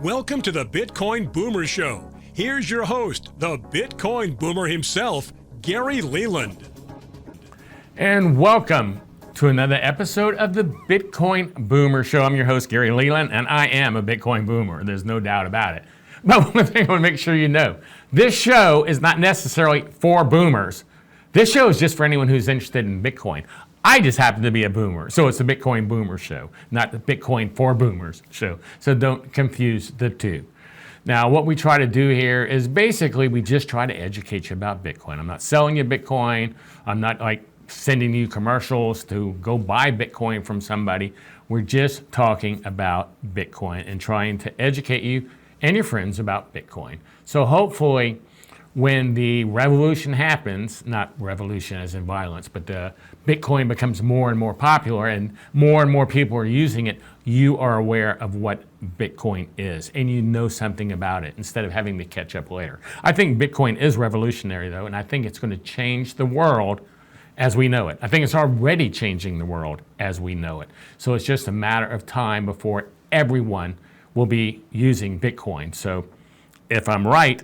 Welcome to the Bitcoin Boomer Show. Here's your host, the Bitcoin Boomer himself, Gary Leland. And welcome to another episode of the Bitcoin Boomer Show. I'm your host, Gary Leland, and I am a Bitcoin Boomer. There's no doubt about it. But one thing I want to make sure you know, this show is not necessarily for boomers. This show is just for anyone who's interested in Bitcoin. I just happen to be a boomer, so it's a Bitcoin Boomer Show, not the Bitcoin for Boomers show. So don't confuse the two. Now, what we try to do here is basically we just try to educate you about Bitcoin. I'm not selling you Bitcoin. I'm not like sending you commercials to go buy Bitcoin from somebody. We're just talking about Bitcoin and trying to educate you and your friends about Bitcoin. So hopefully when the revolution happens, not revolution as in violence, but the Bitcoin becomes more and more popular and more people are using it, you are aware of what Bitcoin is and you know something about it instead of having to catch up later. I think Bitcoin is revolutionary though, and I think it's going to change the world as we know it. I think it's already changing the world as we know it. So it's just a matter of time before everyone will be using Bitcoin. So if I'm right,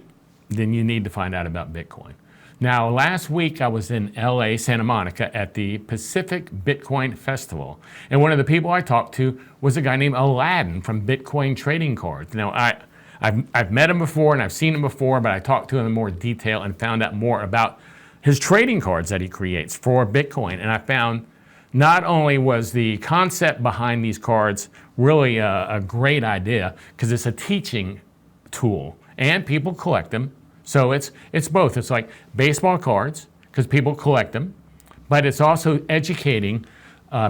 then you need to find out about Bitcoin. Now, last week I was in LA, Santa Monica at the Pacific Bitcoin Festival. And one of the people I talked to was a guy named Alladan from Bitcoin Trading Cards. Now, I've met him before and I've seen him before, but I talked to him in more detail and found out more about his trading cards that he creates for Bitcoin. And I found not only was the concept behind these cards really a great idea, because it's a teaching tool and people collect them. So it's both. It's like baseball cards, because people collect them, but it's also educating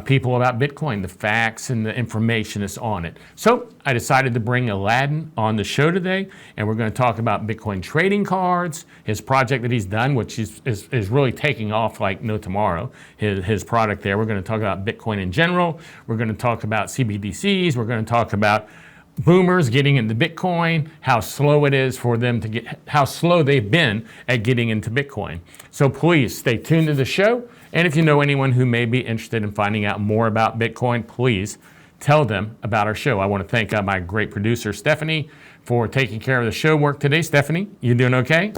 people about Bitcoin, the facts and the information that's on it. So I decided to bring Alladan on the show today, and we're going to talk about Bitcoin trading cards, his project that he's done, which is really taking off like no tomorrow, his product there. We're going to talk about Bitcoin in general. We're going to talk about CBDCs. We're going to talk about boomers getting into Bitcoin, how slow it is for them to get, how slow they've been at getting into Bitcoin. So please stay tuned to the show. And if you know anyone who may be interested in finding out more about Bitcoin, please tell them about our show. I want to thank my great producer, Stephanie, for taking care of the show work today. Stephanie, you doing okay?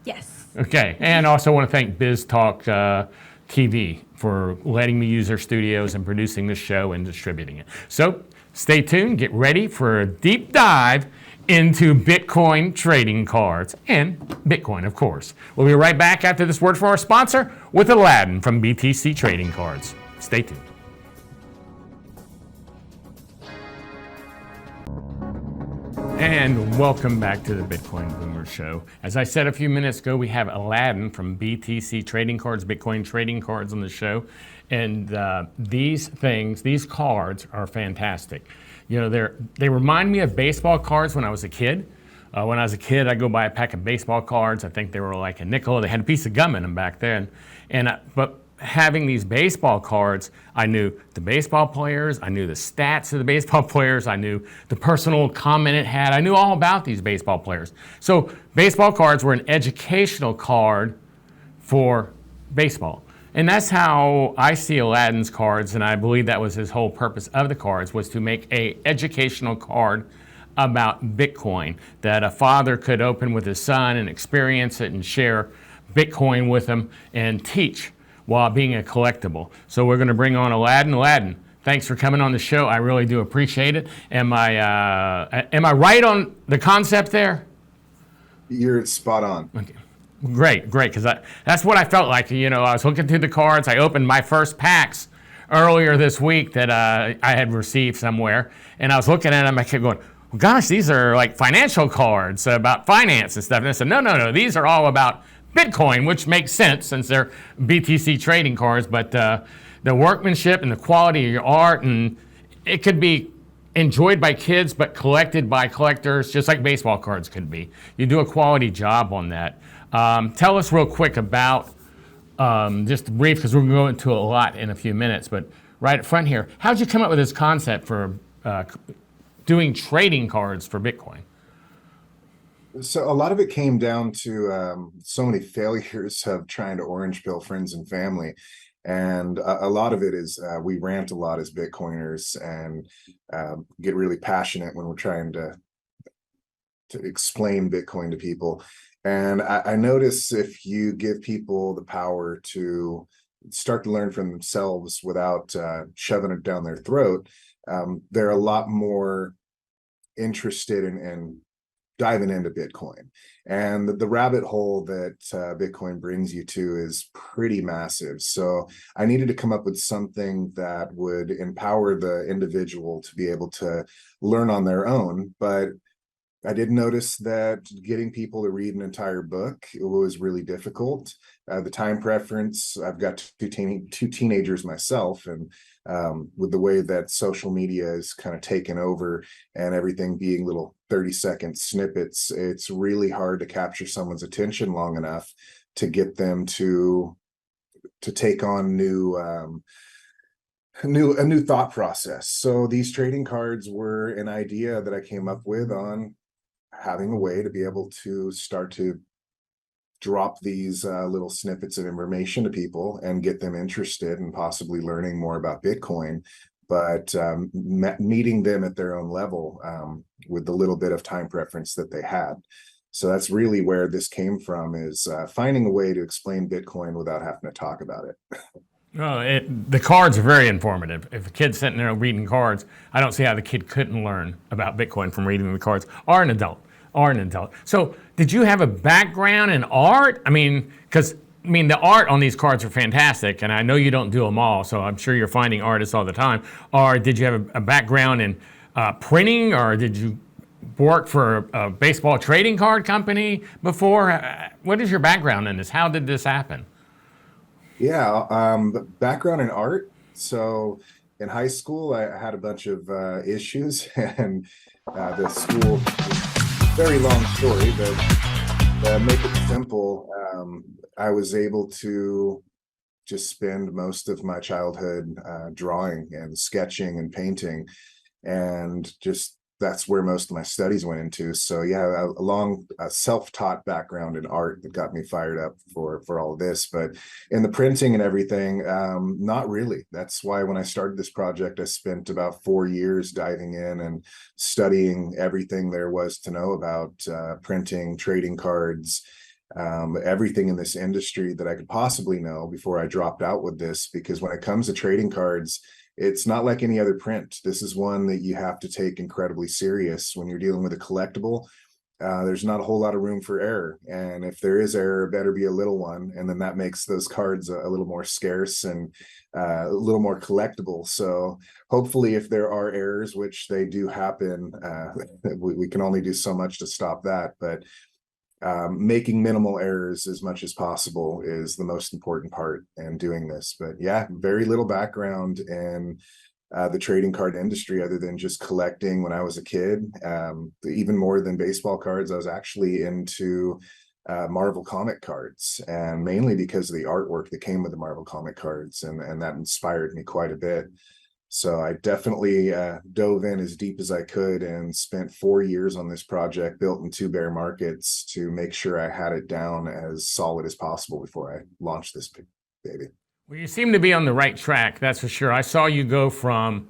Yes. Okay. And also want to thank BizTalk TV for letting me use their studios and producing this show and distributing it. So stay tuned, get ready for a deep dive into Bitcoin trading cards and Bitcoin, of course. We'll be right back after this word from our sponsor with Alladan from BTC Trading Cards. Stay tuned. And welcome back to the Bitcoin Boomer Show. As I said a few minutes ago, we have Alladan from BTC Trading Cards, Bitcoin Trading Cards on the show. And these cards are fantastic. You know, they remind me of baseball cards when I was a kid. When I was a kid, I'd go buy a pack of baseball cards. I think they were like a nickel. They had a piece of gum in them back then. But having these baseball cards, I knew the baseball players, I knew the stats of the baseball players, I knew the personal comment it had. I knew all about these baseball players. So baseball cards were an educational card for baseball. And that's how I see Alladan's cards, and I believe that was his whole purpose of the cards, was to make an educational card about Bitcoin that a father could open with his son and experience it and share Bitcoin with him and teach while being a collectible. So we're going to bring on Alladan. Alladan, thanks for coming on the show. I really do appreciate it. Am I right on the concept there? You're spot on. Okay. Great, because that's what I felt like. You know, I was looking through the cards. I opened my first packs earlier this week that I had received somewhere, and I was looking at them. I kept going, well, gosh, these are like financial cards about finance and stuff. And I said, no, these are all about Bitcoin, which makes sense since they're BTC trading cards. But the workmanship and the quality of your art, and it could be enjoyed by kids, but collected by collectors, just like baseball cards could be. You do a quality job on that. Tell us real quick about, just brief, because we're going to go into a lot in a few minutes, but right up front here, how did you come up with this concept for doing trading cards for Bitcoin? So a lot of it came down to so many failures of trying to orange pill friends and family. And a lot of it is we rant a lot as Bitcoiners and get really passionate when we're trying to explain Bitcoin to people. And I notice if you give people the power to start to learn from themselves without shoving it down their throat, they're a lot more interested in diving into Bitcoin. And the rabbit hole that Bitcoin brings you to is pretty massive. So I needed to come up with something that would empower the individual to be able to learn on their own. But I did notice that getting people to read an entire book was really difficult. The time preference, I've got two teenagers myself, and with the way that social media is kind of taken over and everything being little 30-second snippets, it's really hard to capture someone's attention long enough to get them to take on a new thought process. So these trading cards were an idea that I came up with on having a way to be able to start to drop these little snippets of information to people and get them interested in possibly learning more about Bitcoin, but meeting them at their own level with the little bit of time preference that they had. So that's really where this came from, is finding a way to explain Bitcoin without having to talk about it. Well, the cards are very informative. If a kid's sitting there reading cards, I don't see how the kid couldn't learn about Bitcoin from reading the cards, or an adult. So did you have a background in art? I mean, the art on these cards are fantastic, and I know you don't do them all, so I'm sure you're finding artists all the time. Or did you have a background in printing, or did you work for a baseball trading card company before? What is your background in this? How did this happen? Yeah, background in art. So in high school, I had a bunch of issues, and the school, very long story, but make it simple, I was able to just spend most of my childhood drawing and sketching and painting, and just that's where most of my studies went into. So yeah, a long self-taught background in art that got me fired up for all of this. But in the printing and everything, not really. That's why when I started this project, I spent about 4 years diving in and studying everything there was to know about printing, trading cards, everything in this industry that I could possibly know before I dropped out with this. Because when it comes to trading cards, it's not like any other print. This is one that you have to take incredibly serious. When you're dealing with a collectible, there's not a whole lot of room for error. And if there is error, it better be a little one. And then that makes those cards a little more scarce and a little more collectible. So hopefully if there are errors, which they do happen, we can only do so much to stop that. But making minimal errors as much as possible is the most important part in doing this. But yeah, very little background in the trading card industry other than just collecting when I was a kid. Even more than baseball cards, I was actually into Marvel comic cards, and mainly because of the artwork that came with the Marvel comic cards, and that inspired me quite a bit. So I definitely dove in as deep as I could and spent 4 years on this project, built in 2 bear markets, to make sure I had it down as solid as possible before I launched this baby. Well, you seem to be on the right track, that's for sure. I saw you go from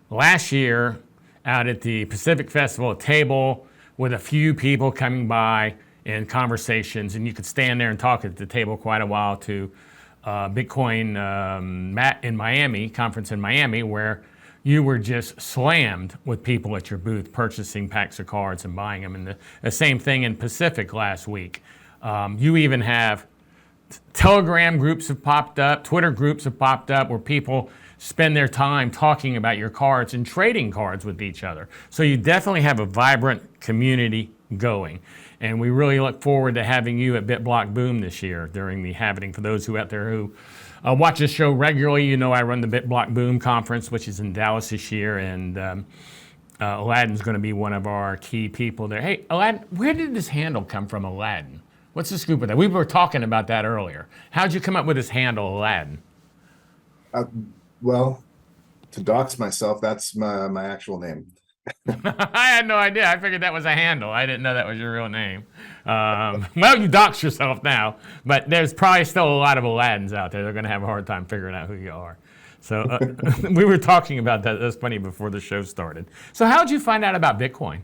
last year out at the Pacific Festival, a table with a few people coming by in conversations, and you could stand there and talk at the table quite a while, to Bitcoin in Miami, conference in Miami, where you were just slammed with people at your booth purchasing packs of cards and buying them. And the same thing in Pacific last week. You even have Telegram groups have popped up, Twitter groups have popped up, where people spend their time talking about your cards and trading cards with each other. So you definitely have a vibrant community going. And we really look forward to having you at BitBlock Boom this year during the happening. For those who out there who watch this show regularly, you know I run the BitBlock Boom conference, which is in Dallas this year, and Alladan's going to be one of our key people there. Hey, Alladan, where did this handle come from, Alladan? What's the scoop with that? We were talking about that earlier. How'd you come up with this handle, Alladan? Well, to dox myself, that's my actual name. I had no idea. I figured that was a handle. I didn't know that was your real name. Well, you doxed yourself now, but there's probably still a lot of Alladins out there. They're going to have a hard time figuring out who you are. So we were talking about that. That's funny, before the show started. So how'd you find out about Bitcoin?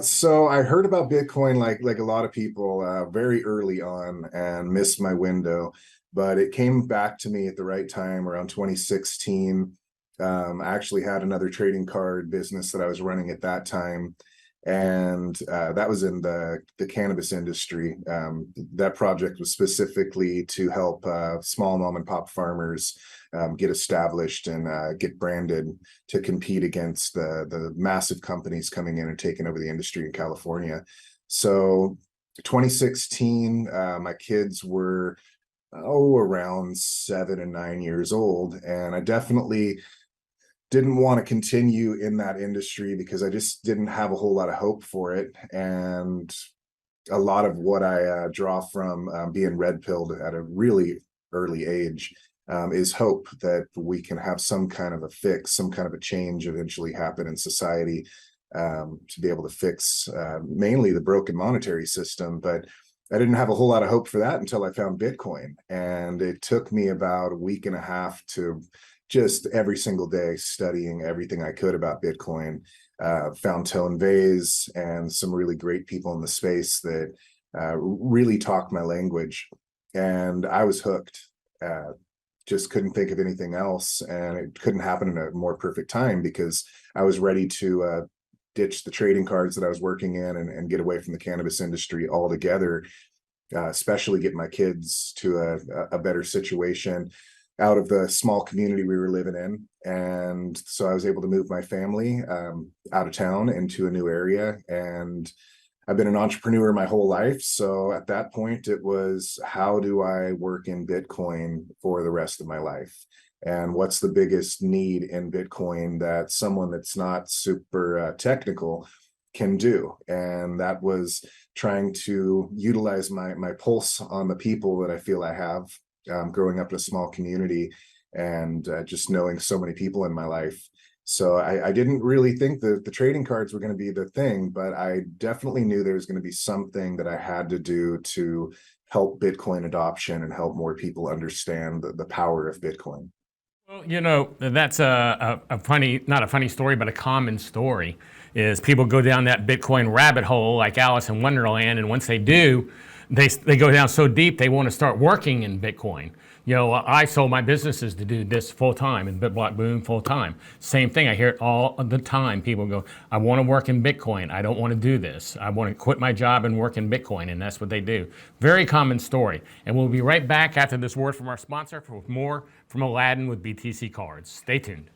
So I heard about Bitcoin like a lot of people very early on and missed my window, but it came back to me at the right time around 2016. I actually had another trading card business that I was running at that time, and that was in the cannabis industry. That project was specifically to help small mom and pop farmers get established and get branded to compete against the massive companies coming in and taking over the industry in California. So 2016, my kids were around 7 and 9 years old, and I definitely didn't want to continue in that industry because I just didn't have a whole lot of hope for it. And a lot of what I draw from being red pilled at a really early age is hope that we can have some kind of a fix, some kind of a change eventually happen in society, to be able to fix mainly the broken monetary system. But I didn't have a whole lot of hope for that until I found Bitcoin. And it took me about a week and a half to just every single day studying everything I could about Bitcoin. Found Tone Vays and some really great people in the space that really talked my language. And I was hooked. Just couldn't think of anything else. And it couldn't happen in a more perfect time because I was ready to ditch the trading cards that I was working in and get away from the cannabis industry altogether, especially get my kids to a better situation out of the small community we were living in. And so I was able to move my family out of town into a new area. And I've been an entrepreneur my whole life. So at that point, it was, how do I work in Bitcoin for the rest of my life? And what's the biggest need in Bitcoin that someone that's not super technical can do? And that was trying to utilize my pulse on the people that I feel I have, growing up in a small community and just knowing so many people in my life. So I didn't really think that the trading cards were going to be the thing, but I definitely knew there was going to be something that I had to do to help Bitcoin adoption and help more people understand the power of Bitcoin. Well, that's a funny, not a funny story, but a common story is people go down that Bitcoin rabbit hole like Alice in Wonderland. And once they do, they go down so deep, they want to start working in Bitcoin. I sold my businesses to do this full time and BitBlock Boom full time. Same thing. I hear it all the time. People go, I want to work in Bitcoin. I don't want to do this. I want to quit my job and work in Bitcoin. And that's what they do. Very common story. And we'll be right back after this word from our sponsor for more from Alladan with BTC cards. Stay tuned.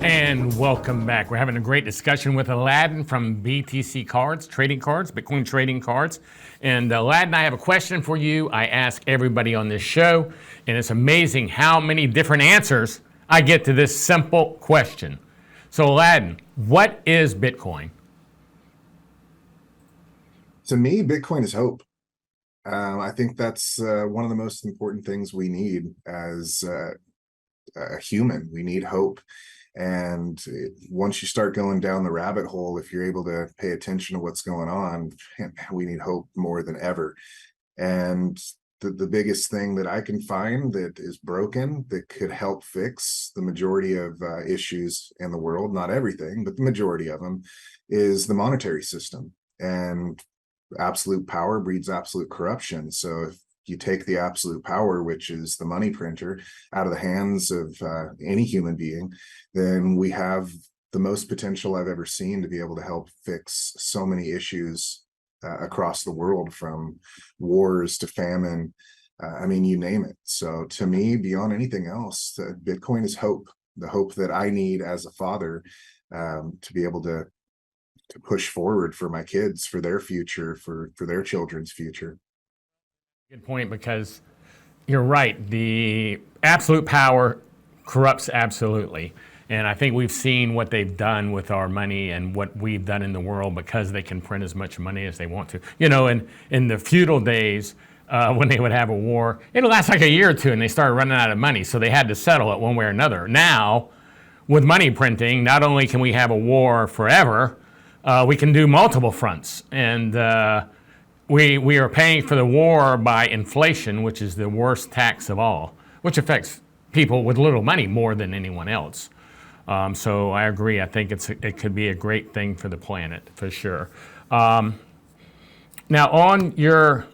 And welcome back. We're having a great discussion with Alladan from BTC Cards, trading cards, Bitcoin trading cards. And Alladan, I have a question for you. I ask everybody on this show, and it's amazing how many different answers I get to this simple question. So Alladan, what is Bitcoin? To me, Bitcoin is hope. I think that's one of the most important things we need as a human. We need hope. And once you start going down the rabbit hole, if you're able to pay attention to what's going on, we need hope more than ever. And the biggest thing that I can find that is broken that could help fix the majority of issues in the world, not everything, but the majority of them, is the monetary system. And absolute power breeds absolute corruption. So if you take the absolute power, which is the money printer, out of the hands of any human being, then we have the most potential I've ever seen to be able to help fix so many issues across the world, from wars to famine. I mean, you name it. So to me, beyond anything else, Bitcoin is hope, the hope that I need as a father to be able to push forward for my kids, for their future, for their children's future. Good point, because you're right. The absolute power corrupts absolutely. And I think we've seen what they've done with our money and what we've done in the world because they can print as much money as they want to. In the feudal days, when they would have a war, it'll last like a year or two and they started running out of money. So they had to settle it one way or another. Now, with money printing, not only can we have a war forever, we can do multiple fronts. And we are paying for the war by inflation, which is the worst tax of all, which affects people with little money more than anyone else. So I agree. I think it could be a great thing for the planet for sure. Now, on your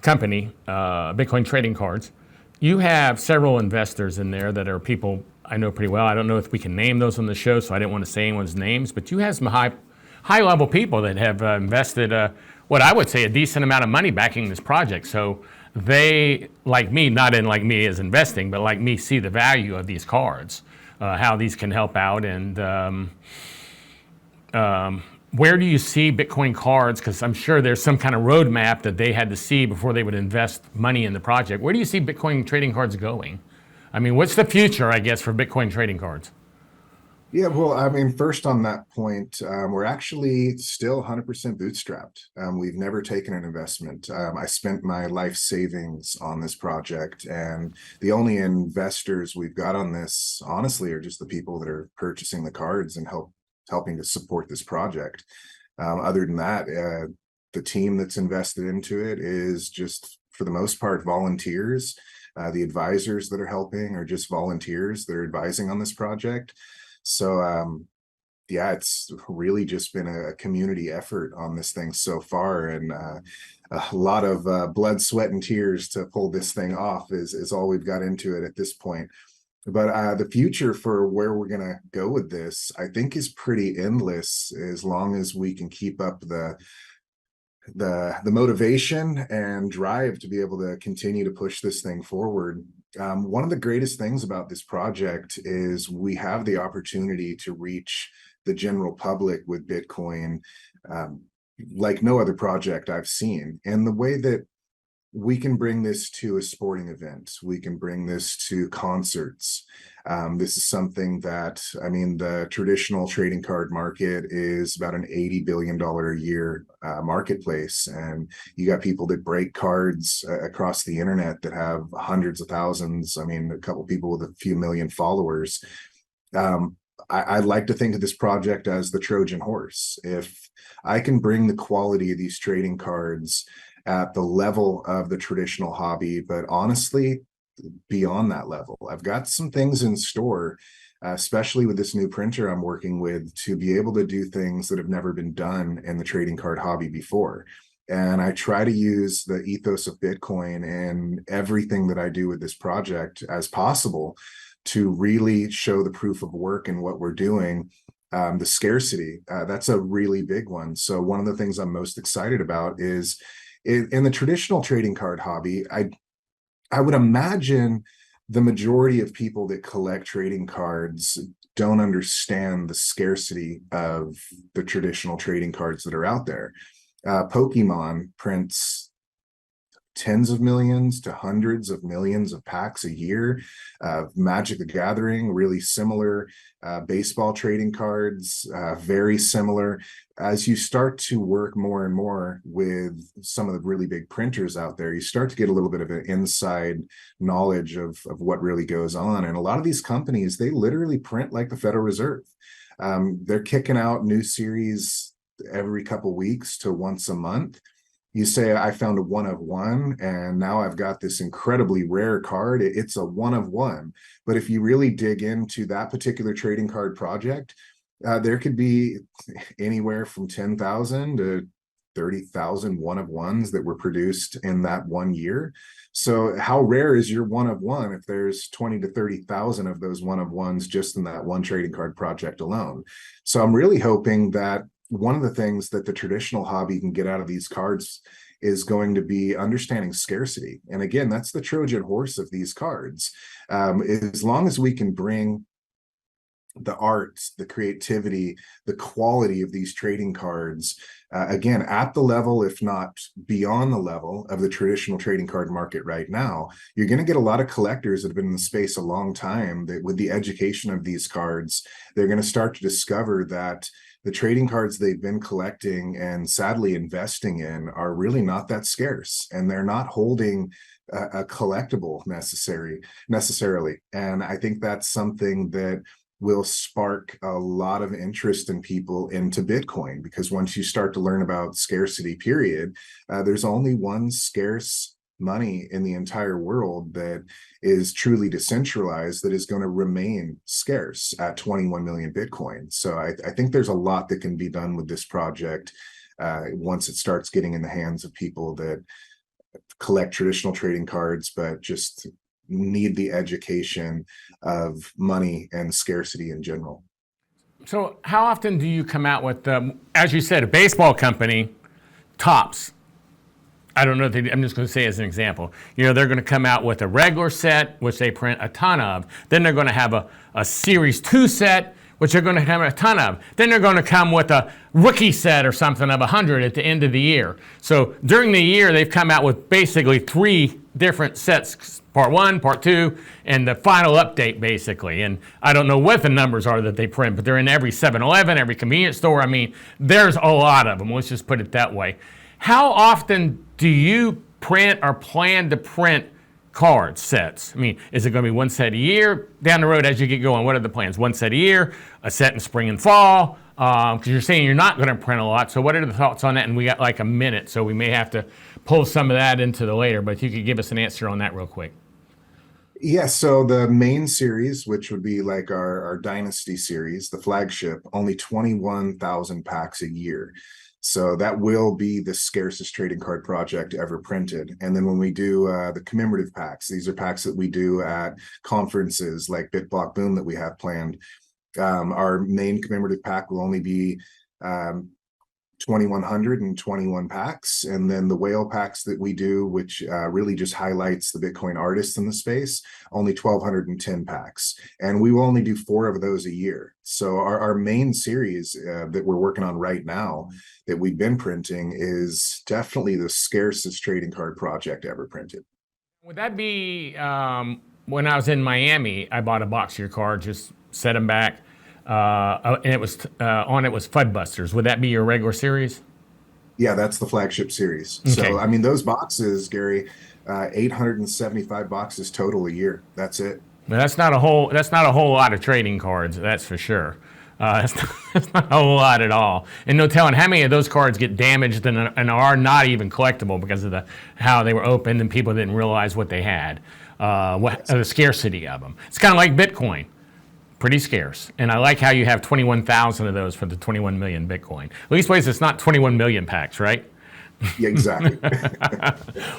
company, Bitcoin Trading Cards, you have several investors in there that are people I know pretty well. I don't know if we can name those on the show, so I didn't want to say anyone's names, but you have some high level people that have invested what I would say a decent amount of money backing this project. So they, like me, not in like me as investing, but like me, see the value of these cards, how these can help out, and where do you see Bitcoin cards? Because I'm sure there's some kind of roadmap that they had to see before they would invest money in the project. Where do you see Bitcoin trading cards going? I mean, what's the future, I guess, for Bitcoin trading cards? Yeah, well, I mean, first on that point, we're actually still 100% bootstrapped. We've never taken an investment. I spent my life savings on this project, and the only investors we've got on this, honestly, are just the people that are purchasing the cards and helping to support this project. Other than that, the team that's invested into it is just, for the most part, volunteers. The advisors that are helping are just volunteers that are advising on this project. So yeah, it's really just been a community effort on this thing so far, and a lot of blood, sweat, and tears to pull this thing off is all we've got into it at this point. But the future for where we're gonna go with this, I think, is pretty endless, as long as we can keep up the motivation and drive to be able to continue to push this thing forward. One of the greatest things about this project is we have the opportunity to reach the general public with Bitcoin like no other project I've seen. And the way that we can bring this to a sporting event, we can bring this to concerts. This is something that, I mean, the traditional trading card market is about an $80 billion a year marketplace. And you got people that break cards across the internet that have hundreds of thousands. I mean, a couple people with a few million followers. I like to think of this project as the Trojan horse. If I can bring the quality of these trading cards at the level of the traditional hobby, but honestly, beyond that level, I've got some things in store, especially with this new printer I'm working with, to be able to do things that have never been done in the trading card hobby before. And I try to use the ethos of Bitcoin in everything that I do with this project as possible to really show the proof of work in what we're doing. The scarcity, that's a really big one. So one of the things I'm most excited about is, in the traditional trading card hobby, I would imagine the majority of people that collect trading cards don't understand the scarcity of the traditional trading cards that are out there. Pokemon prints tens of millions to hundreds of millions of packs a year. Magic the Gathering, really similar. Baseball trading cards, very similar. As you start to work more and more with some of the really big printers out there, you start to get a little bit of an inside knowledge of what really goes on. And a lot of these companies, they literally print like the Federal Reserve. They're kicking out new series every couple weeks to once a month. You say, I found a one of one, and now I've got this incredibly rare card. It's a one of one. But if you really dig into that particular trading card project, there could be anywhere from 10,000 to 30,000 one of ones that were produced in that 1 year. So how rare is your one of one if there's 20 to 30,000 of those one of ones just in that one trading card project alone? So I'm really hoping that one of the things that the traditional hobby can get out of these cards is going to be understanding scarcity. And again, that's the Trojan horse of these cards. As long as we can bring the art, the creativity, the quality of these trading cards, again, at the level, if not beyond the level of the traditional trading card market right now, you're going to get a lot of collectors that have been in the space a long time that, with the education of these cards, they're going to start to discover that the trading cards they've been collecting and sadly investing in are really not that scarce, and they're not holding a collectible necessarily. And I think that's something that will spark a lot of interest in people into Bitcoin, because once you start to learn about scarcity, period, there's only one scarce money in the entire world that is truly decentralized, that is going to remain scarce at 21 million Bitcoin. So I think there's a lot that can be done with this project once it starts getting in the hands of people that collect traditional trading cards, but just need the education of money and scarcity in general. So how often do you come out with, as you said, a baseball company, Topps? I don't know if I'm just going to say as an example. They're going to come out with a regular set, which they print a ton of. Then they're going to have a Series 2 set, which they're going to have a ton of. Then they're going to come with a rookie set or something of 100 at the end of the year. So during the year, they've come out with basically 3 different sets, part 1, part 2, and the final update, basically. And I don't know what the numbers are that they print, but they're in every 7-Eleven, every convenience store. I mean, there's a lot of them. Let's just put it that way. How often do you print or plan to print card sets? I mean, is it going to be one set a year down the road as you get going? What are the plans? One set a year, a set in spring and fall? Because you're saying you're not going to print a lot. So what are the thoughts on that? And we got like a minute, so we may have to pull some of that into the later. But if you could give us an answer on that real quick. Yeah, so the main series, which would be like our Dynasty series, the flagship, only 21,000 packs a year. So that will be the scarcest trading card project ever printed. And then when we do the commemorative packs, these are packs that we do at conferences like BitBlock Boom that we have planned. Our main commemorative pack will only be 2,121 packs. And then the whale packs that we do, which really just highlights the Bitcoin artists in the space, only 1,210 packs. And we will only do 4 of those a year. So our main series that we're working on right now that we've been printing is definitely the scarcest trading card project ever printed. Would that be, when I was in Miami, I bought a box of your cards, just set them back. And it was on it was Fudbusters. Would that be your regular series? Yeah, that's the flagship series. Okay. So, I mean, those boxes, Gary, 875 boxes total a year. That's it. Now, that's not a whole lot of trading cards, that's for sure. That's not a whole lot at all. And no telling how many of those cards get damaged and are not even collectible because of how they were opened and people didn't realize what they had, the scarcity of them. It's kind of like Bitcoin. Pretty scarce. And I like how you have 21,000 of those for the 21 million Bitcoin. At least ways it's not 21 million packs, right? Yeah, exactly.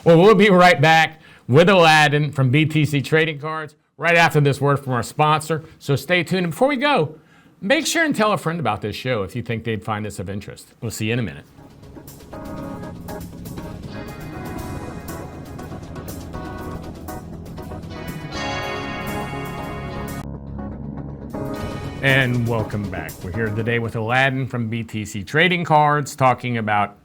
Well, we'll be right back with Alladan from BTC Trading Cards right after this word from our sponsor. So stay tuned. And before we go, make sure and tell a friend about this show if you think they'd find this of interest. We'll see you in a minute. And welcome back. We're here today with Alladan from BTC Trading Cards talking about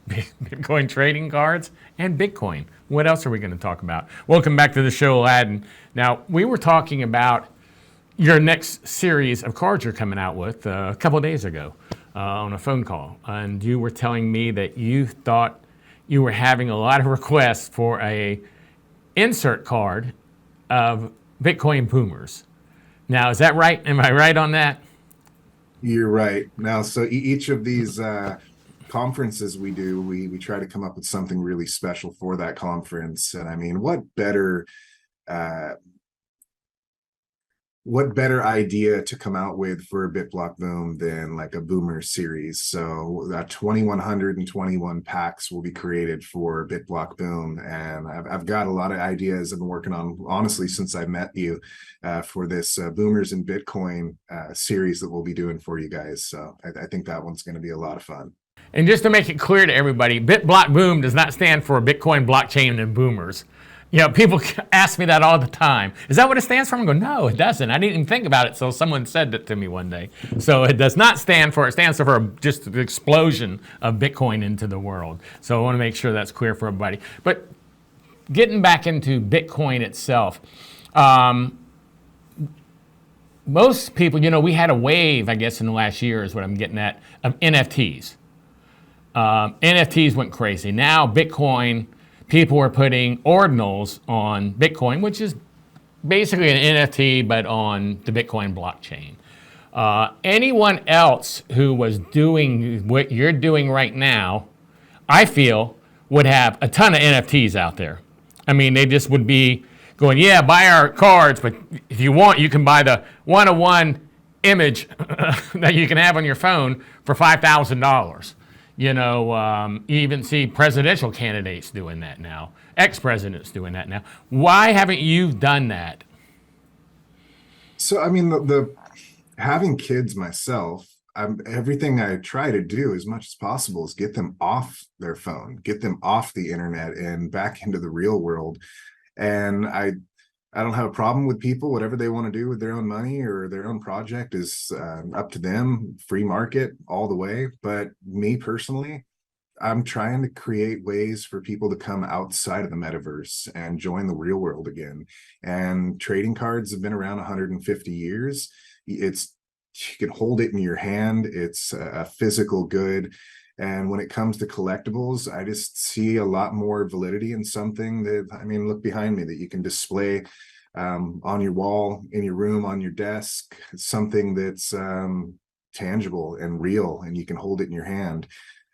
Bitcoin trading cards and Bitcoin. What else are we going to talk about? Welcome back to the show, Alladan. Now, we were talking about your next series of cards you're coming out with a couple of days ago on a phone call. And you were telling me that you thought you were having a lot of requests for a insert card of Bitcoin boomers. Now, is that right? Am I right on that? You're right. Now, so each of these conferences we do, we try to come up with something really special for that conference. And I mean, what better idea to come out with for a BitBlock Boom than like a boomer series? So 2,121 packs will be created for BitBlock Boom, and I've got a lot of ideas I've been working on, honestly, since I met you for this Boomers in Bitcoin series that we'll be doing for you guys. So I think that one's going to be a lot of fun. And just to make it clear to everybody, BitBlock Boom does not stand for Bitcoin, blockchain, and boomers. You know, people ask me that all the time. Is that what it stands for? I go, no, it doesn't. I didn't even think about it until someone said that to me one day. So it does not stand for, it stands for just the explosion of Bitcoin into the world. So I want to make sure that's clear for everybody. But getting back into Bitcoin itself, most people, you know, we had a wave, I guess, in the last year is what I'm getting at, of NFTs. NFTs went crazy. Now Bitcoin, people are putting ordinals on Bitcoin, which is basically an NFT, but on the Bitcoin blockchain. Anyone else who was doing what you're doing right now, I feel, would have a ton of NFTs out there. I mean, they just would be going, yeah, buy our cards, but if you want, you can buy the one-on-one image that you can have on your phone for $5,000. You even see presidential candidates doing that now, ex-presidents doing that now. Why haven't you done that? So, I mean, the having kids myself, everything I try to do as much as possible is get them off their phone, get them off the internet and back into the real world. And I don't have a problem with people, whatever they want to do with their own money or their own project is up to them, free market all the way. But me personally, I'm trying to create ways for people to come outside of the metaverse and join the real world again. And trading cards have been around 150 years. You can hold it in your hand. It's a physical good. And when it comes to collectibles, I just see a lot more validity in something that, I mean, look behind me, that you can display on your wall, in your room, on your desk, something that's tangible and real, and you can hold it in your hand.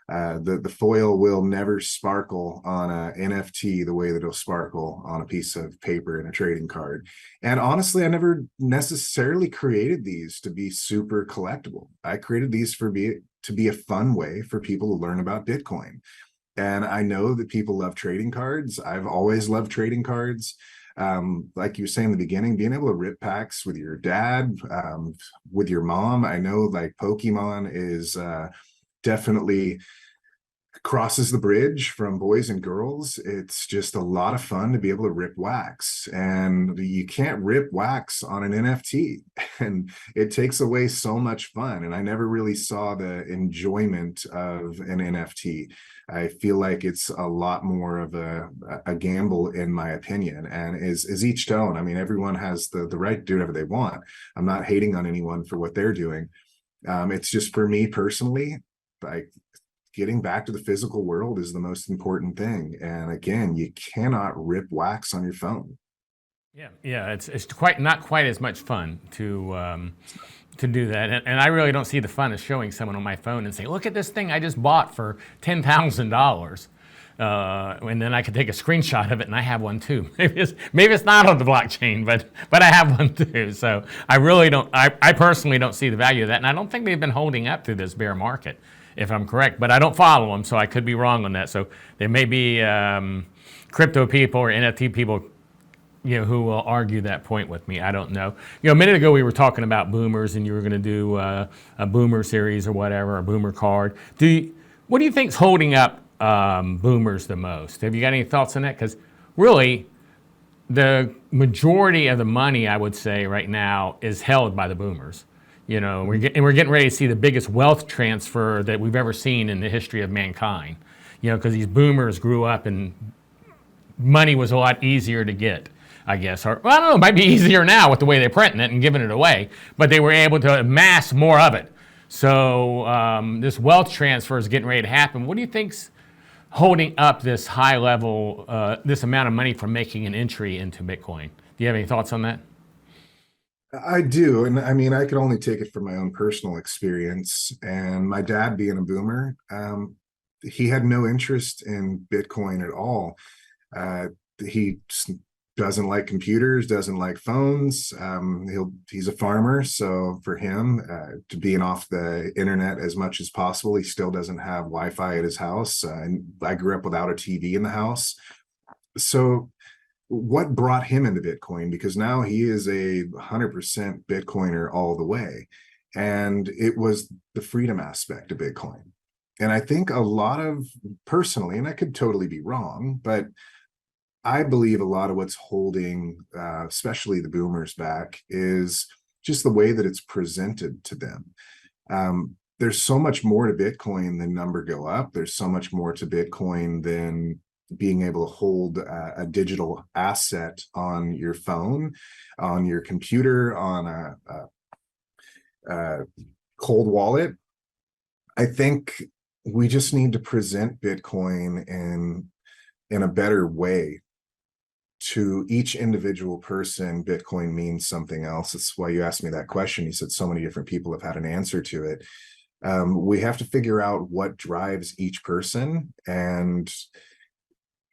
The foil will never sparkle on a NFT the way that it'll sparkle on a piece of paper in a trading card. And honestly, I never necessarily created these to be super collectible. I created these to be a fun way for people to learn about Bitcoin. And I know that people love trading cards. I've always loved trading cards. Like you were saying in the beginning, being able to rip packs with your dad, with your mom. I know like Pokemon is definitely crosses the bridge from boys and girls. It's just a lot of fun to be able to rip wax, and you can't rip wax on an NFT, and it takes away so much fun. And I never really saw the enjoyment of an NFT. I feel like it's a lot more of a gamble, in my opinion, and is each to own. I mean, everyone has the right to do whatever they want. I'm not hating on anyone for what they're doing. It's just, for me personally, like, getting back to the physical world is the most important thing. And again, you cannot rip wax on your phone. Yeah, it's quite not quite as much fun to do that, and I really don't see the fun of showing someone on my phone and saying, "Look at this thing I just bought for $10,000," and then I could take a screenshot of it, and I have one too. Maybe it's not on the blockchain, but I have one too. So I really don't. I personally don't see the value of that, and I don't think they've been holding up through this bear market, if I'm correct, but I don't follow them, so I could be wrong on that. So there may be crypto people or NFT people, who will argue that point with me. I don't know. A minute ago we were talking about boomers, and you were going to do a boomer series or whatever, a boomer card. What do you think's holding up boomers the most? Have you got any thoughts on that? Because really, the majority of the money, I would say, right now is held by the boomers. We're getting ready to see the biggest wealth transfer that we've ever seen in the history of mankind. Because these boomers grew up and money was a lot easier to get, I guess. Or, well, I don't know, it might be easier now with the way they're printing it and giving it away, but they were able to amass more of it. So this wealth transfer is getting ready to happen. What do you think's holding up this high level, this amount of money from making an entry into Bitcoin? Do you have any thoughts on that? I do. And I mean, I could only take it from my own personal experience. And my dad, being a boomer, he had no interest in Bitcoin at all. He doesn't like computers, doesn't like phones. He's a farmer. So for him, to being off the internet as much as possible, he still doesn't have Wi-Fi at his house. And I grew up without a TV in the house. So what brought him into Bitcoin? Because now he is a 100% Bitcoiner all the way. And it was the freedom aspect of Bitcoin. And I think a lot of, personally, and I could totally be wrong, but I believe a lot of what's holding, especially the boomers, back is just the way that it's presented to them. There's so much more to Bitcoin than number go up. There's so much more to Bitcoin than being able to hold a digital asset on your phone, on your computer, on a cold wallet. I think we just need to present Bitcoin in a better way. To each individual person, Bitcoin means something else. That's why you asked me that question. You said so many different people have had an answer to it. We have to figure out what drives each person, and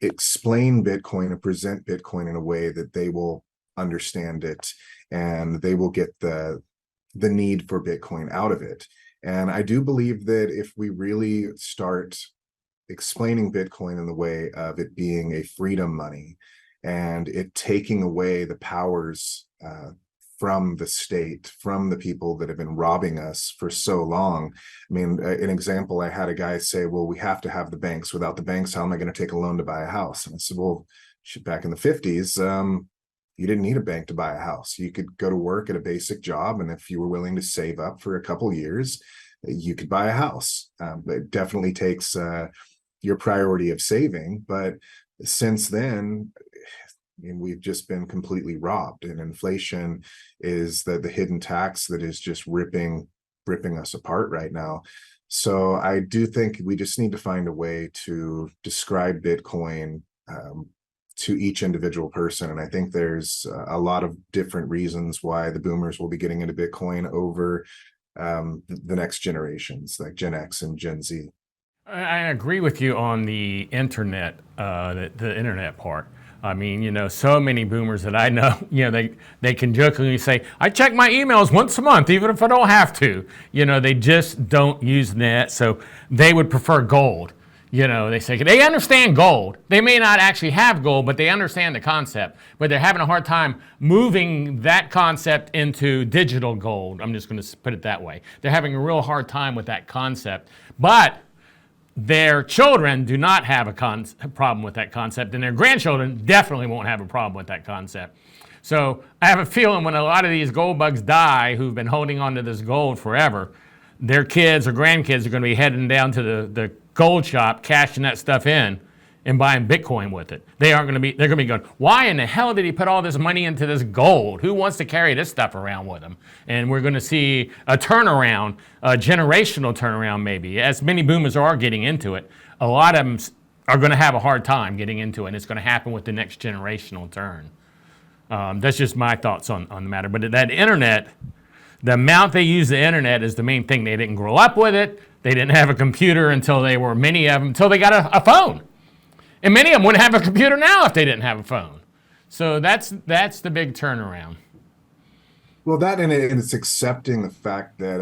explain Bitcoin and present Bitcoin in a way that they will understand it, and they will get the need for Bitcoin out of it. And I do believe that if we really start explaining Bitcoin in the way of it being a freedom money and it taking away the powers from the state, from the people that have been robbing us for so long. I mean, an example, I had a guy say, well, we have to have the banks. Without the banks, how am I going to take a loan to buy a house? And I said, well, back in the 50s, you didn't need a bank to buy a house. You could go to work at a basic job, and if you were willing to save up for a couple years, you could buy a house. It definitely takes your priority of saving, but since then, I mean, we've just been completely robbed, and inflation is the hidden tax that is just ripping us apart right now. So I do think we just need to find a way to describe Bitcoin to each individual person. And I think there's a lot of different reasons why the boomers will be getting into Bitcoin over the next generations, like Gen X and Gen Z. I agree with you on the internet, the internet part. I mean, so many boomers that I know, they can jokingly say, I check my emails once a month, even if I don't have to. They just don't use net, so they would prefer gold. They say they understand gold. They may not actually have gold, but they understand the concept. But they're having a hard time moving that concept into digital gold. I'm just going to put it that way. They're having a real hard time with that concept. But their children do not have a problem with that concept, and their grandchildren definitely won't have a problem with that concept. So I have a feeling when a lot of these gold bugs die who've been holding on to this gold forever, their kids or grandkids are going to be heading down to the gold shop, cashing that stuff in and buying Bitcoin with it. They're going to be going, why in the hell did he put all this money into this gold? Who wants to carry this stuff around with him? And we're going to see a turnaround, a generational turnaround maybe. As many boomers are getting into it, a lot of them are going to have a hard time getting into it, and it's going to happen with the next generational turn. That's just my thoughts on the matter. But that internet, the amount they use the internet is the main thing. They didn't grow up with it. They didn't have a computer until they got a phone. And many of them wouldn't have a computer now if they didn't have a phone. So that's the big turnaround. Well, that and it's accepting the fact that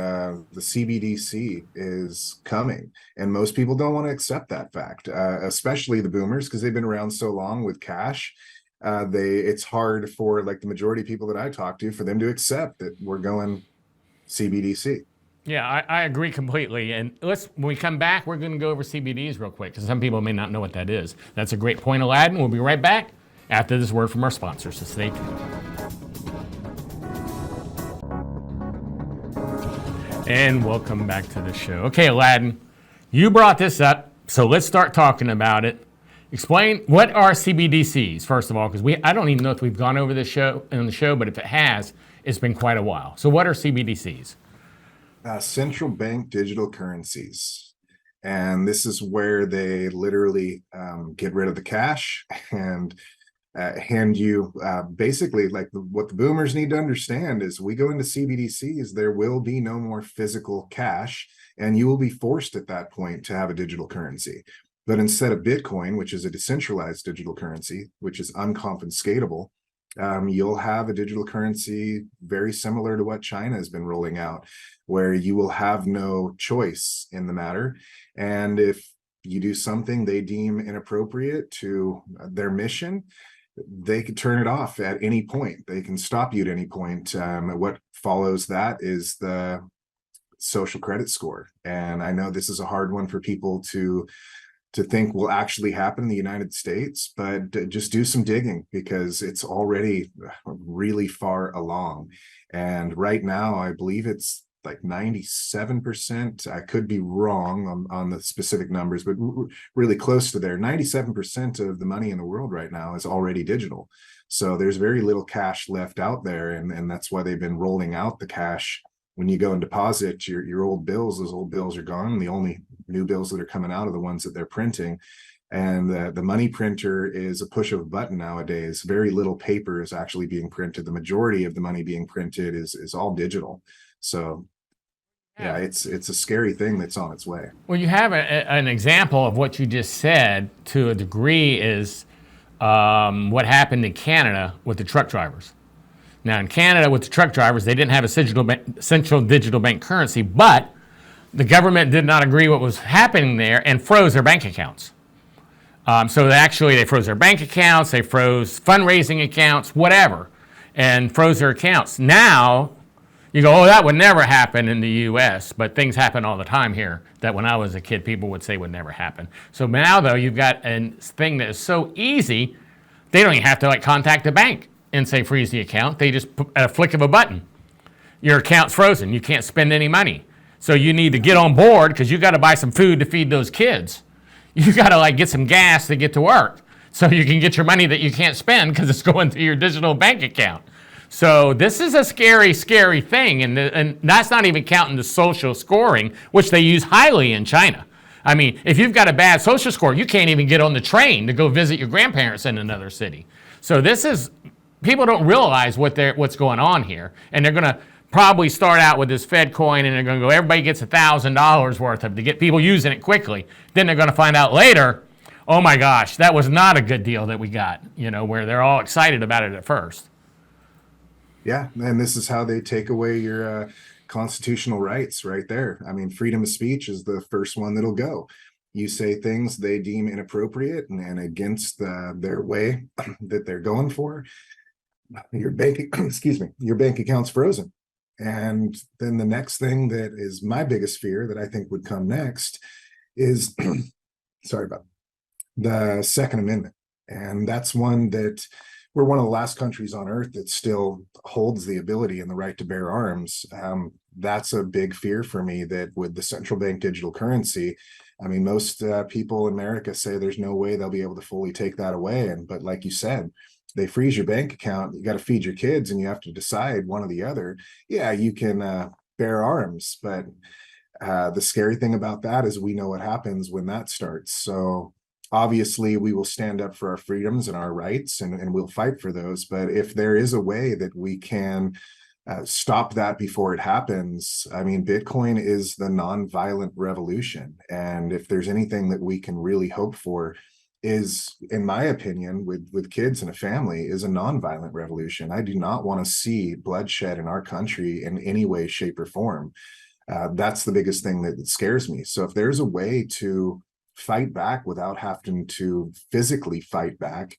the CBDC is coming, and most people don't want to accept that fact, especially the boomers, because they've been around so long with cash. It's hard for like the majority of people that I talk to for them to accept that we're going CBDC. Yeah, I agree completely. And when we come back, we're going to go over CBDs real quick, because some people may not know what that is. That's a great point, Alladan. We'll be right back after this word from our sponsors, so stay tuned. And welcome back to the show. Okay, Alladan, you brought this up, so let's start talking about it. Explain, what are CBDCs, first of all, because I don't even know if we've gone over this on the show, but if it has, it's been quite a while. So what are CBDCs? Central bank digital currencies. And this is where they literally get rid of the cash and hand you basically like what the boomers need to understand is we go into CBDCs, there will be no more physical cash, and you will be forced at that point to have a digital currency. But instead of Bitcoin, which is a decentralized digital currency, which is unconfiscatable, you'll have a digital currency very similar to what China has been rolling out, where you will have no choice in the matter. And if you do something they deem inappropriate to their mission, they could turn it off at any point. They can stop you at any point. What follows that is the social credit score. And I know this is a hard one for people to think will actually happen in the United States, but just do some digging because it's already really far along. And right now, I believe it's like 97%. I could be wrong on the specific numbers, but really close to there. 97% of the money in the world right now is already digital. So there's very little cash left out there. And that's why they've been rolling out the cash. When you go and deposit your old bills, those old bills are gone. The only new bills that are coming out are the ones that they're printing. And the money printer is a push of a button nowadays. Very little paper is actually being printed. The majority of the money being printed is all digital. So Yeah, it's a scary thing that's on its way. Well, you have an example of what you just said to a degree is what happened in Canada with the truck drivers. Now, in Canada, with the truck drivers, they didn't have a central digital bank currency, but the government did not agree what was happening there and froze their bank accounts. So they froze their bank accounts, they froze fundraising accounts, whatever, and froze their accounts. Now, you go, oh, that would never happen in the U.S., but things happen all the time here that when I was a kid, people would say would never happen. So now, though, you've got a thing that is so easy, they don't even have to contact the bank and say freeze the account. They just put at a flick of a button, your account's frozen. You can't spend any money. So you need to get on board because you got to buy some food to feed those kids. You got to get some gas to get to work so you can get your money that you can't spend because it's going to your digital bank account. So this is a scary, scary thing. And that's not even counting the social scoring, which they use highly in China. I mean, if you've got a bad social score, you can't even get on the train to go visit your grandparents in another city. So people don't realize what's going on here. And they're going to probably start out with this Fed coin and they're going to go, everybody gets $1,000 worth of to get people using it quickly. Then they're going to find out later, oh my gosh, that was not a good deal that we got, where they're all excited about it at first. Yeah, and this is how they take away your constitutional rights right there. I mean, freedom of speech is the first one that'll go. You say things they deem inappropriate and against their way that they're going for, your bank, your bank account's frozen. And then the next thing that is my biggest fear that I think would come next is, sorry about the Second Amendment. And that's one that we're one of the last countries on earth that still holds the ability and the right to bear arms. That's a big fear for me that with the central bank digital currency, I mean, most people in America say there's no way they'll be able to fully take that away. But like you said, they freeze your bank account, you got to feed your kids and you have to decide one or the other. Yeah, you can bear arms, but the scary thing about that is we know what happens when that starts. So obviously we will stand up for our freedoms and our rights and we'll fight for those. But if there is a way that we can stop that before it happens, I mean, Bitcoin is the nonviolent revolution. And if there's anything that we can really hope for is, in my opinion, with kids and a family, is a nonviolent revolution. I do not want to see bloodshed in our country in any way, shape, or form. That's the biggest thing that scares me. So if there's a way to fight back without having to physically fight back,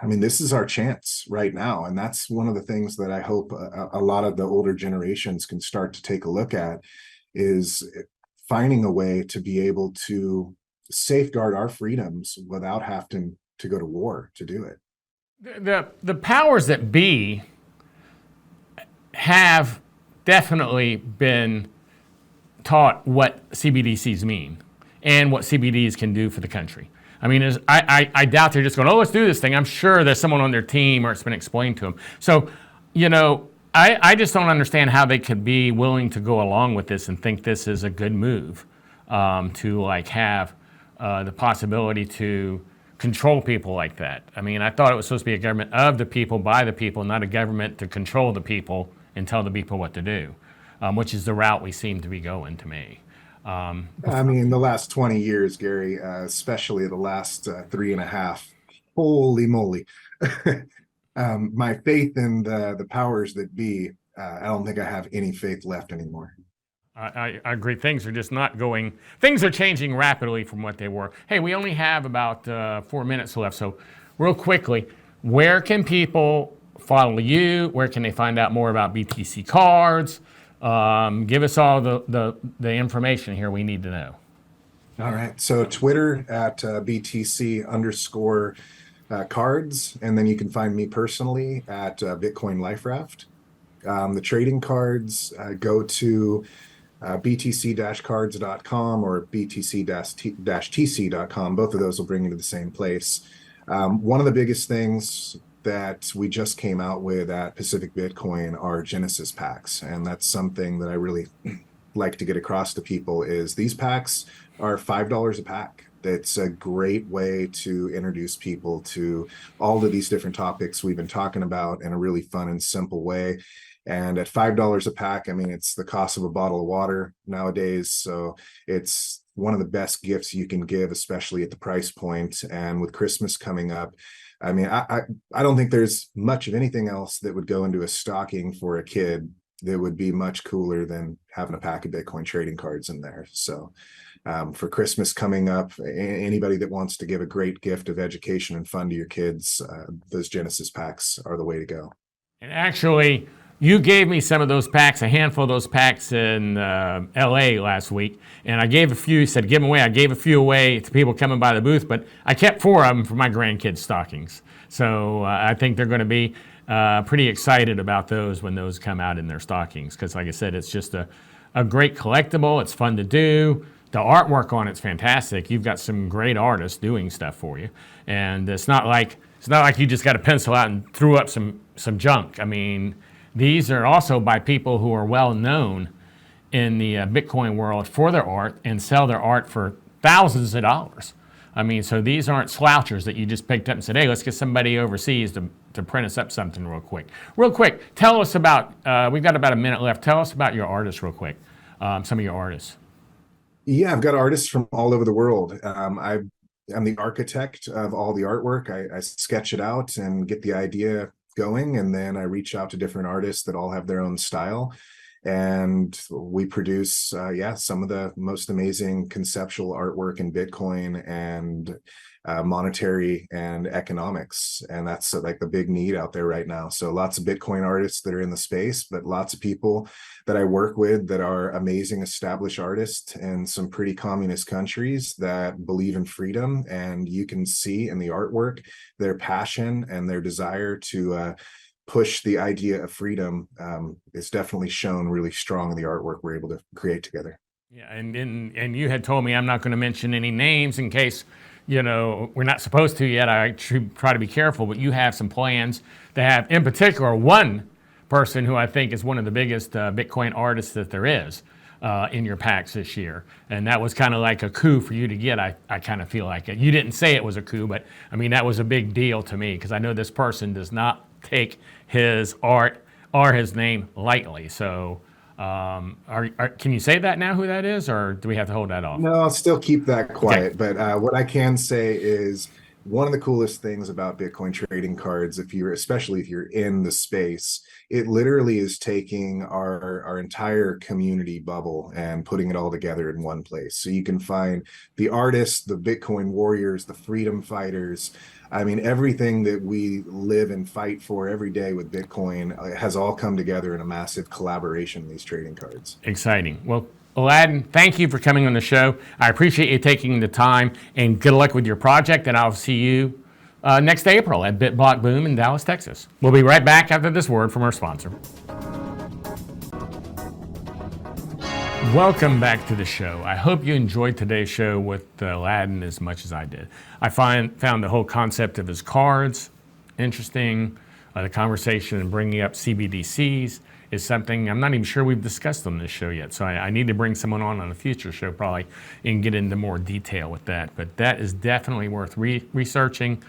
I mean, this is our chance right now. And that's one of the things that I hope a lot of the older generations can start to take a look at, is finding a way to be able to safeguard our freedoms without having to go to war to do it. The powers that be have definitely been taught what CBDCs mean and what CBDs can do for the country. I mean, I doubt they're just going, oh, let's do this thing. I'm sure there's someone on their team or it's been explained to them. So, I just don't understand how they could be willing to go along with this and think this is a good move to have the possibility to control people like that. I mean, I thought it was supposed to be a government of the people, by the people, not a government to control the people and tell the people what to do, which is the route we seem to be going to me. I mean, the last 20 years, Gary, especially the last 3.5, holy moly. My faith in the powers that be, I don't think I have any faith left anymore. I agree. Things are just not going, things are changing rapidly from what they were. Hey, we only have about 4 minutes left. So real quickly, where can people follow you? Where can they find out more about BTC cards? Give us all the information here we need to know. All right. So Twitter at BTC_cards. And then you can find me personally at Bitcoin Life Raft. The trading cards, go to btc-cards.com or btc-tc.com. Both of those will bring you to the same place. One of the biggest things that we just came out with at Pacific Bitcoin are Genesis packs. And that's something that I really like to get across to people is these packs are $5 a pack. That's a great way to introduce people to all of these different topics we've been talking about in a really fun and simple way. And at $5 a pack, I mean, it's the cost of a bottle of water nowadays. So it's one of the best gifts you can give, especially at the price point. And with Christmas coming up, I mean, I don't think there's much of anything else that would go into a stocking for a kid that would be much cooler than having a pack of Bitcoin trading cards in there. So for Christmas coming up, anybody that wants to give a great gift of education and fun to your kids, those Genesis packs are the way to go. And actually, you gave me some of those packs, a handful of those packs in LA last week, and I gave a few. You said give them away. I gave a few away to people coming by the booth, but I kept 4 of them for my grandkids' stockings. So I think they're going to be pretty excited about those when those come out in their stockings, because like I said, it's just a great collectible. It's fun to do. The artwork on it's fantastic. You've got some great artists doing stuff for you, and it's not like you just got a pencil out and threw up some junk. I mean, these are also by people who are well known in the Bitcoin world for their art and sell their art for thousands of dollars. I mean, so these aren't slouchers that you just picked up and said, hey, let's get somebody overseas to print us up something real quick. Real quick, tell us about, we've got about a minute left. Tell us about your artists real quick, some of your artists. Yeah, I've got artists from all over the world. I'm the architect of all the artwork. I sketch it out and get the idea going, and then I reach out to different artists that all have their own style, and we produce some of the most amazing conceptual artwork in Bitcoin and monetary and economics, and that's like the big need out there right now. So lots of Bitcoin artists that are in the space, but lots of people that I work with that are amazing established artists in some pretty communist countries that believe in freedom, and you can see in the artwork their passion and their desire to push the idea of freedom is definitely shown really strong in the artwork we're able to create together. Yeah, and you had told me I'm not going to mention any names in case, you know, we're not supposed to yet. I try to be careful, but you have some plans to have, in particular, one person who I think is one of the biggest Bitcoin artists that there is in your packs this year. And that was kind of like a coup for you to get. I kind of feel like it. You didn't say it was a coup, but I mean, that was a big deal to me because I know this person does not take his art or his name lightly. So can you say that now who that is, or do we have to hold that off? No, I'll still keep that quiet. Okay. But what I can say is one of the coolest things about Bitcoin trading cards, especially if you're in the space, it literally is taking our entire community bubble and putting it all together in one place. So you can find the artists, the Bitcoin warriors, the freedom fighters. I mean, everything that we live and fight for every day with Bitcoin has all come together in a massive collaboration in these trading cards. Exciting. Well, Alladan, thank you for coming on the show. I appreciate you taking the time, and good luck with your project, and I'll see you next April at BitBlock Boom in Dallas, Texas. We'll be right back after this word from our sponsor. Welcome back to the show. I hope you enjoyed today's show with Alladan as much as I did. I found the whole concept of his cards interesting. The conversation and bringing up CBDCs is something I'm not even sure we've discussed on this show yet. So I need to bring someone on a future show probably and get into more detail with that. But that is definitely worth researching.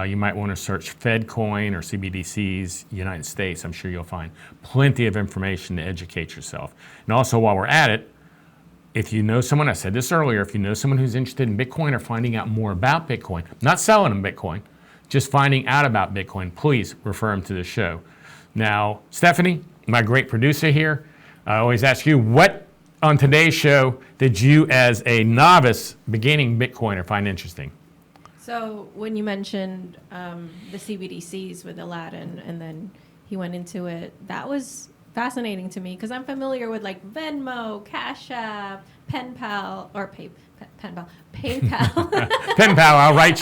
You might want to search FedCoin or CBDCs, United States. I'm sure you'll find plenty of information to educate yourself. And also while we're at it, if you know someone, I said this earlier, if you know someone who's interested in Bitcoin or finding out more about Bitcoin, not selling them Bitcoin, just finding out about Bitcoin, please refer them to the show. Now, Stephanie, my great producer here, I always ask you, what on today's show did you as a novice beginning Bitcoiner find interesting? So when you mentioned the CBDCs with Alladan and then he went into it, that was fascinating to me because I'm familiar with like Venmo, Cash App, PayPal. PayPal. PayPal, I'll write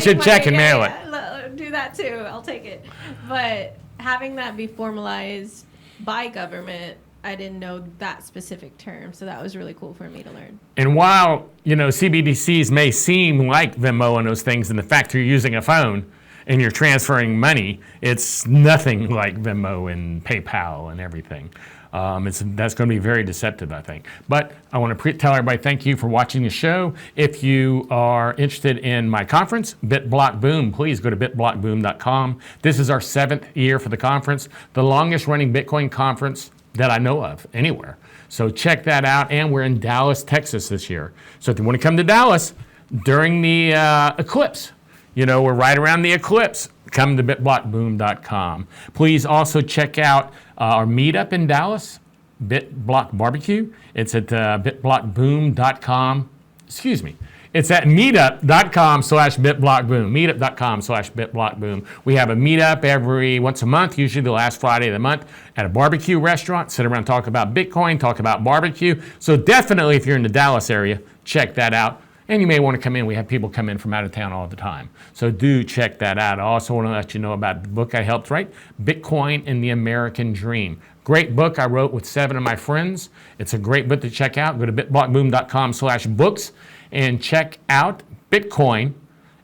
you a check and mail it. Yeah, do that too. I'll take it. But having that be formalized by government, I didn't know that specific term, so that was really cool for me to learn. And while, you know, CBDCs may seem like Venmo and those things, and the fact you're using a phone, and you're transferring money, it's nothing like Venmo and PayPal and everything. That's going to be very deceptive, I think. But I want to tell everybody thank you for watching the show. If you are interested in my conference, BitBlock Boom, please go to bitblockboom.com. This is our 7th year for the conference, the longest running Bitcoin conference that I know of anywhere. So check that out. And we're in Dallas, Texas this year. So if you want to come to Dallas during the eclipse, we're right around the eclipse, come to bitblockboom.com. Please also check out our meetup in Dallas, BitBlock Barbecue. It's at bitblockboom.com. Excuse me. It's at meetup.com/bitblockboom. Meetup.com/bitblockboom. We have a meetup once a month, usually the last Friday of the month, at a barbecue restaurant. Sit around, talk about Bitcoin, talk about barbecue. So definitely, if you're in the Dallas area, check that out. And you may want to come in. We have people come in from out of town all the time. So do check that out. I also want to let you know about the book I helped write, Bitcoin and the American Dream. Great book I wrote with 7 of my friends. It's a great book to check out. Go to bitblockboom.com/books and check out Bitcoin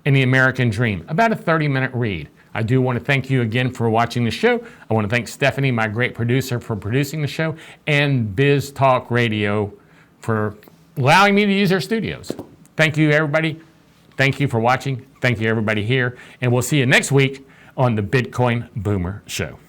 and the American Dream. About a 30-minute read. I do want to thank you again for watching the show. I want to thank Stephanie, my great producer, for producing the show, and Biz Talk Radio for allowing me to use their studios. Thank you, everybody. Thank you for watching. Thank you, everybody here. And we'll see you next week on the Bitcoin Boomer Show.